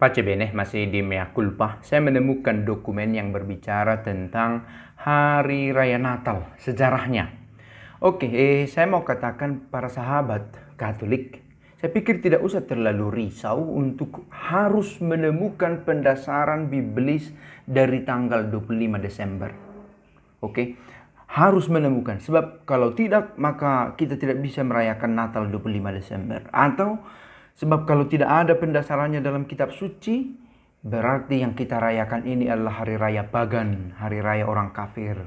Pace bene, masih di Mea Culpa. Saya menemukan dokumen yang berbicara tentang Hari Raya Natal, sejarahnya. Oke, saya mau katakan para sahabat Katolik, saya pikir tidak usah terlalu risau untuk harus menemukan pendasaran biblis dari tanggal 25 Desember. Oke, harus menemukan. Sebab kalau tidak, maka kita tidak bisa merayakan Natal 25 Desember. Atau sebab kalau tidak ada pendasarannya dalam kitab suci, berarti yang kita rayakan ini adalah hari raya pagan, hari raya orang kafir.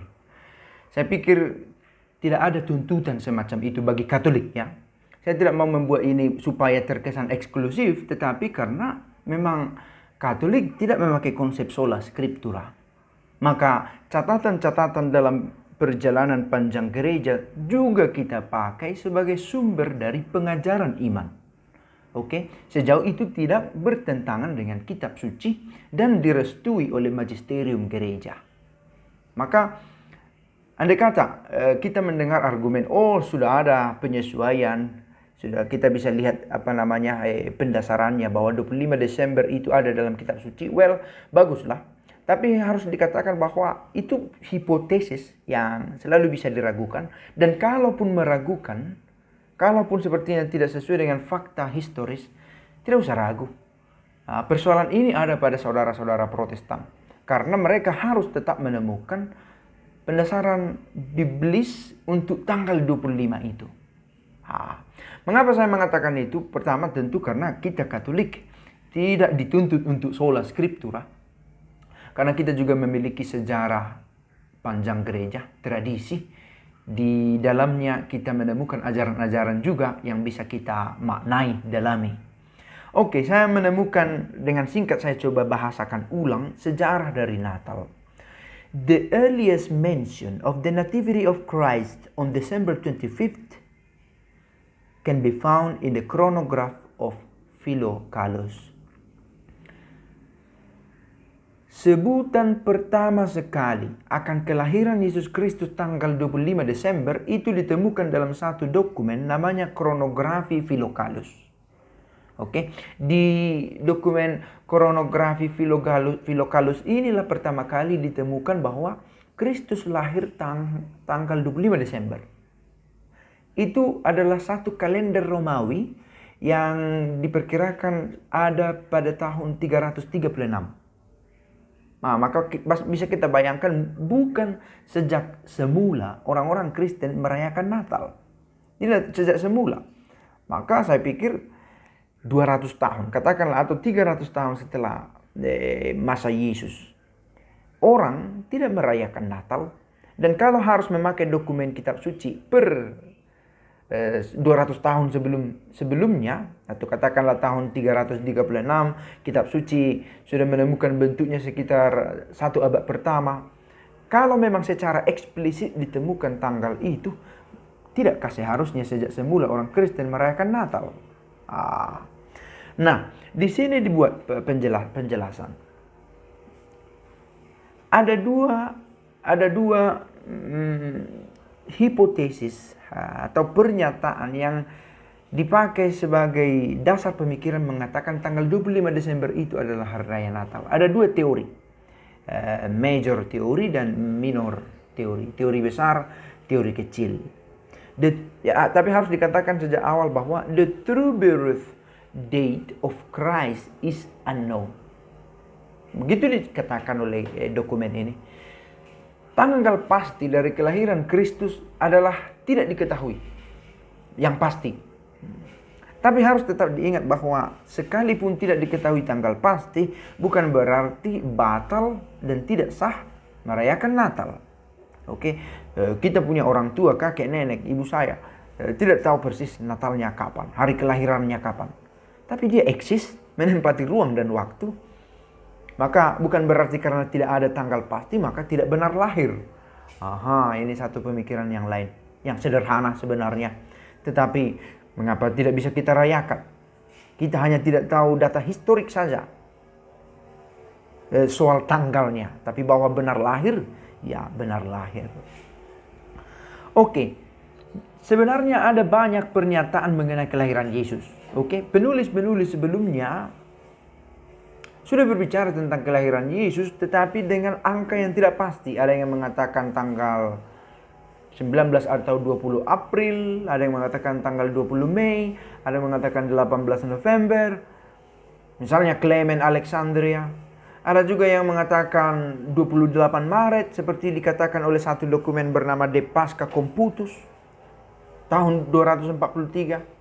Saya pikir tidak ada tuntutan semacam itu bagi Katolik, ya. Saya tidak mau membuat ini supaya terkesan eksklusif, tetapi karena memang Katolik tidak memakai konsep sola scriptura. Maka catatan-catatan dalam perjalanan panjang gereja juga kita pakai sebagai sumber dari pengajaran iman. Oke, sejauh itu tidak bertentangan dengan kitab suci dan direstui oleh magisterium gereja. Maka andai kata kita mendengar argumen, oh sudah ada penyesuaian, sudah kita bisa lihat pendasarannya bahwa 25 Desember itu ada dalam kitab suci. Well, baguslah. Tapi harus dikatakan bahwa itu hipotesis yang selalu bisa diragukan. Dan kalaupun meragukan, kalaupun sepertinya tidak sesuai dengan fakta historis, tidak usah ragu. Persoalan ini ada pada saudara-saudara Protestan. Karena mereka harus tetap menemukan pendasaran biblis untuk tanggal 25 itu. Mengapa saya mengatakan itu? Pertama tentu karena kita Katolik tidak dituntut untuk sola scriptura. Karena kita juga memiliki sejarah panjang gereja, tradisi. Di dalamnya kita menemukan ajaran-ajaran juga yang bisa kita maknai, dalami. Oke, saya menemukan dengan singkat saya coba bahasakan ulang sejarah dari Natal. The earliest mention of the Nativity of Christ on December 25th can be found in the chronograph of Philocalus. Sebutan pertama sekali akan kelahiran Yesus Kristus tanggal 25 Desember itu ditemukan dalam satu dokumen namanya Kronografi Philocalus. Oke, di dokumen Kronografi Philocalus inilah pertama kali ditemukan bahwa Kristus lahir tanggal 25 Desember. Itu adalah satu kalender Romawi yang diperkirakan ada pada tahun 336. Maka bisa kita bayangkan bukan sejak semula orang-orang Kristen merayakan Natal. Tidak sejak semula. Maka saya pikir 200 tahun, katakanlah, atau 300 tahun setelah masa Yesus, orang tidak merayakan Natal. Dan kalau harus memakai dokumen kitab suci per 200 tahun sebelumnya, atau katakanlah tahun 336, kitab suci sudah menemukan bentuknya sekitar 1 abad pertama. Kalau memang secara eksplisit ditemukan tanggal itu, tidakkah seharusnya sejak semula orang Kristen merayakan Natal? Nah, di sini dibuat penjelasan. Ada dua hipotesis atau pernyataan yang dipakai sebagai dasar pemikiran mengatakan tanggal 25 Desember itu adalah hari raya Natal. Ada dua teori, major teori dan minor teori. Teori besar, teori kecil. Tapi harus dikatakan sejak awal bahwa the true birth date of Christ is unknown. Begitu dikatakan oleh dokumen ini. Tanggal pasti dari kelahiran Kristus adalah tidak diketahui. Yang pasti. Tapi harus tetap diingat bahwa sekalipun tidak diketahui tanggal pasti, bukan berarti batal dan tidak sah merayakan Natal. Oke, kita punya orang tua, kakek, nenek, ibu saya, tidak tahu persis Natalnya kapan, hari kelahirannya kapan. Tapi dia eksis, menempati ruang dan waktu. Maka bukan berarti karena tidak ada tanggal pasti maka tidak benar lahir. Ini satu pemikiran yang lain, yang sederhana sebenarnya. Tetapi mengapa tidak bisa kita rayakan? Kita hanya tidak tahu data historik saja soal tanggalnya, tapi bahwa benar lahir, ya benar lahir. Oke, sebenarnya ada banyak pernyataan mengenai kelahiran Yesus. Oke, penulis-penulis sebelumnya sudah berbicara tentang kelahiran Yesus, tetapi dengan angka yang tidak pasti. Ada yang mengatakan tanggal 19 atau 20 April, ada yang mengatakan tanggal 20 Mei, ada yang mengatakan 18 November. Misalnya Clement Alexandria. Ada juga yang mengatakan 28 Maret, seperti dikatakan oleh satu dokumen bernama De Pascha Computus, tahun 243.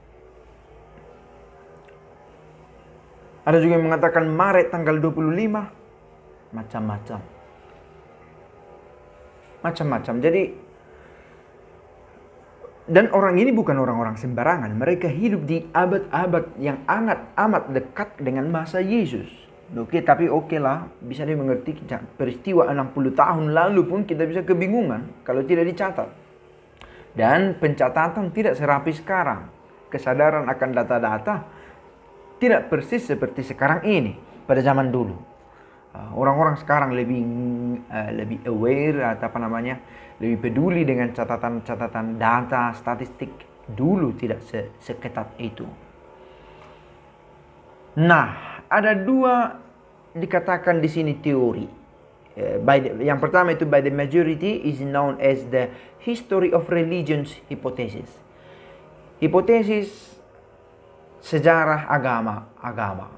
Ada juga yang mengatakan Maret tanggal 25. Macam-macam. Jadi, dan orang ini bukan orang-orang sembarangan. Mereka hidup di abad-abad yang amat dekat dengan masa Yesus. Tapi oke lah, bisa dimengerti peristiwa 60 tahun lalu pun kita bisa kebingungan kalau tidak dicatat. Dan pencatatan tidak serapi sekarang. Kesadaran akan data-data tidak persis seperti sekarang ini pada zaman dulu. Orang-orang sekarang lebih aware atau lebih peduli dengan catatan data statistik. Dulu tidak seketat itu. Nah, ada dua dikatakan di sini teori. Yang pertama itu by the majority is known as the history of religions hypothesis. Hipotesis sejarah agama.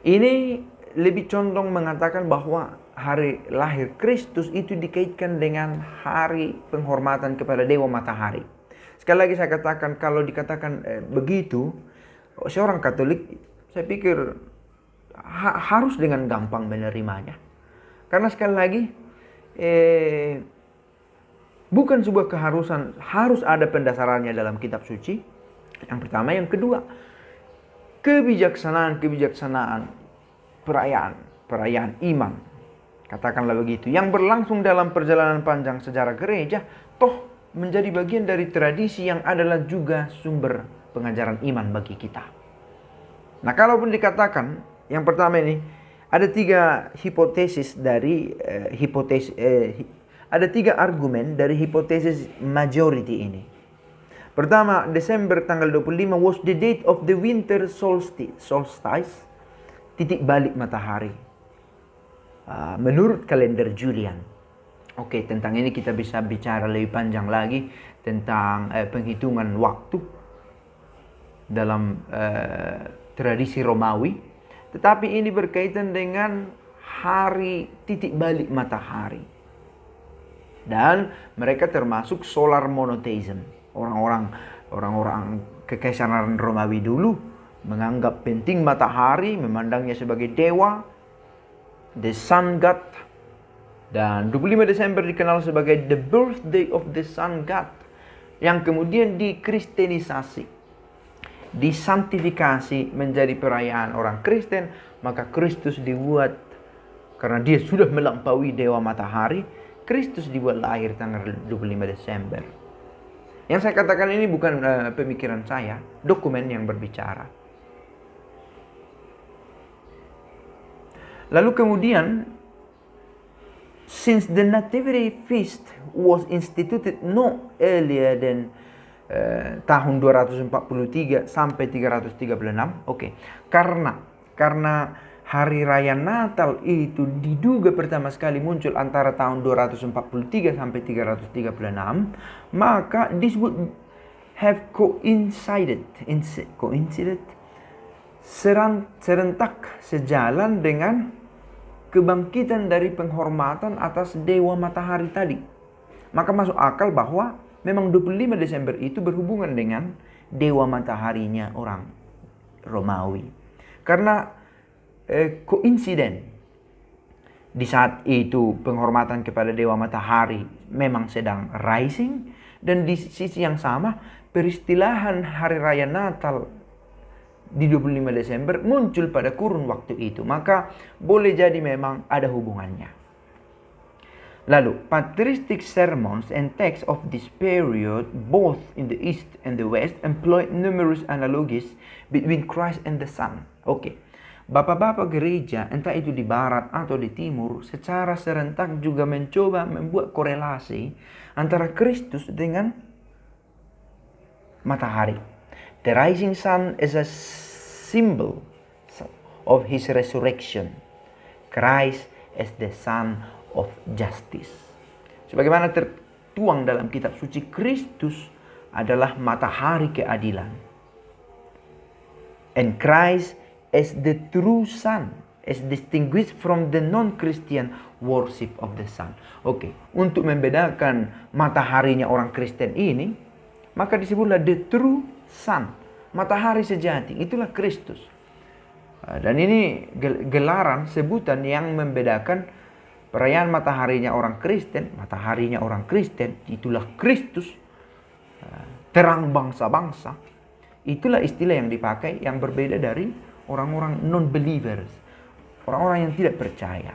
Ini lebih condong mengatakan bahwa hari lahir Kristus itu dikaitkan dengan hari penghormatan kepada Dewa Matahari. Sekali lagi saya katakan, kalau dikatakan begitu, seorang Katolik, saya pikir harus dengan gampang menerimanya. Karena sekali lagi, bukan sebuah keharusan, harus ada pendasarannya dalam kitab suci. Yang pertama. Yang kedua, kebijaksanaan, perayaan iman, katakanlah begitu, yang berlangsung dalam perjalanan panjang sejarah gereja, toh menjadi bagian dari tradisi yang adalah juga sumber pengajaran iman bagi kita. Nah, kalaupun dikatakan yang pertama ini ada tiga hipotesis dari ada tiga argumen dari hipotesis majority ini. Pertama, Desember tanggal 25 was the date of the winter solstice, titik balik matahari, menurut kalender Julian. Oke, tentang ini kita bisa bicara lebih panjang lagi tentang penghitungan waktu dalam tradisi Romawi. Tetapi ini berkaitan dengan hari titik balik matahari. Dan mereka termasuk solar monotheism. Orang-orang kekaisaran Romawi dulu menganggap penting matahari, memandangnya sebagai dewa, the sun god. Dan 25 Desember dikenal sebagai the birthday of the sun god, yang kemudian dikristenisasi, disantifikasi menjadi perayaan orang Kristen. Maka Kristus dibuat, karena dia sudah melampaui dewa matahari, Kristus dibuat lahir tanggal 25 Desember. Yang saya katakan ini bukan pemikiran saya, dokumen yang berbicara. Lalu kemudian, since the Nativity Feast was instituted no earlier than tahun 243 sampai 336, karena hari raya Natal itu diduga pertama sekali muncul antara tahun 243 sampai 336, maka this would have coincided serentak sejalan dengan kebangkitan dari penghormatan atas dewa matahari tadi. Maka masuk akal bahwa memang 25 Desember itu berhubungan dengan dewa mataharinya orang Romawi. Karena koinsiden di saat itu penghormatan kepada dewa matahari memang sedang rising, dan di sisi yang sama peristilahan hari raya Natal di 25 Desember muncul pada kurun waktu itu. Maka boleh jadi memang ada hubungannya. Lalu, patristic sermons and texts of this period, both in the East and the West, employ numerous analogies between Christ and the Sun. Bapak-bapak gereja, entah itu di barat atau di timur, secara serentak juga mencoba membuat korelasi antara Kristus dengan matahari. The rising sun is a symbol of his resurrection. Christ is the Son of justice. Sebagaimana tertuang dalam kitab suci, Kristus adalah matahari keadilan. And Christ is the true Son, as distinguished from the non-Christian worship of the sun. Oke, untuk membedakan mataharinya orang Kristen ini, maka disebutlah the true sun, matahari sejati, itulah Kristus. Dan ini gelaran, sebutan yang membedakan perayaan mataharinya orang Kristen, itulah Kristus, terang bangsa-bangsa. Itulah istilah yang dipakai yang berbeda dari orang-orang non-believers, orang-orang yang tidak percaya.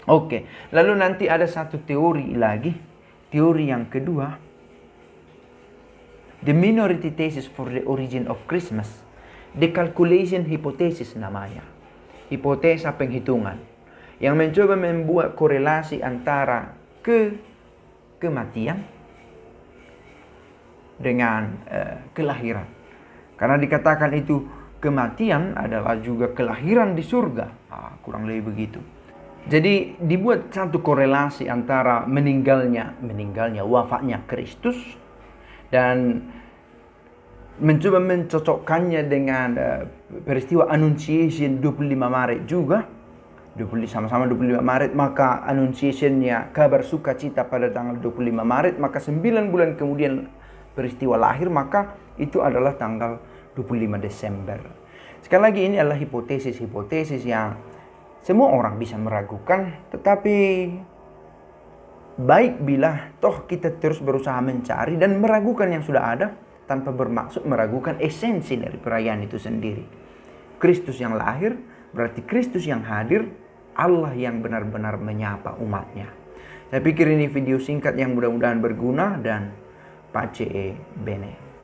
Oke, lalu nanti ada satu teori lagi, teori yang kedua, the minority thesis for the origin of Christmas. The calculation hypothesis namanya, hipotesa penghitungan, yang mencoba membuat korelasi antara kematian dengan kelahiran. Karena dikatakan itu kematian adalah juga kelahiran di surga, kurang lebih begitu. Jadi dibuat satu korelasi antara meninggalnya wafatnya Kristus dan mencoba mencocokkannya dengan peristiwa Annunciation 25 Maret juga. Sama-sama 25 Maret, maka Annunciation-nya kabar sukacita pada tanggal 25 Maret, maka 9 bulan kemudian peristiwa lahir, maka itu adalah tanggal 25 Desember. Sekali lagi, ini adalah hipotesis yang semua orang bisa meragukan, tetapi baik bila toh kita terus berusaha mencari dan meragukan yang sudah ada, tanpa bermaksud meragukan esensi dari perayaan itu sendiri. Kristus yang lahir, berarti Kristus yang hadir, Allah yang benar-benar menyapa umatnya. Saya pikir ini video singkat yang mudah-mudahan berguna dan pace bene.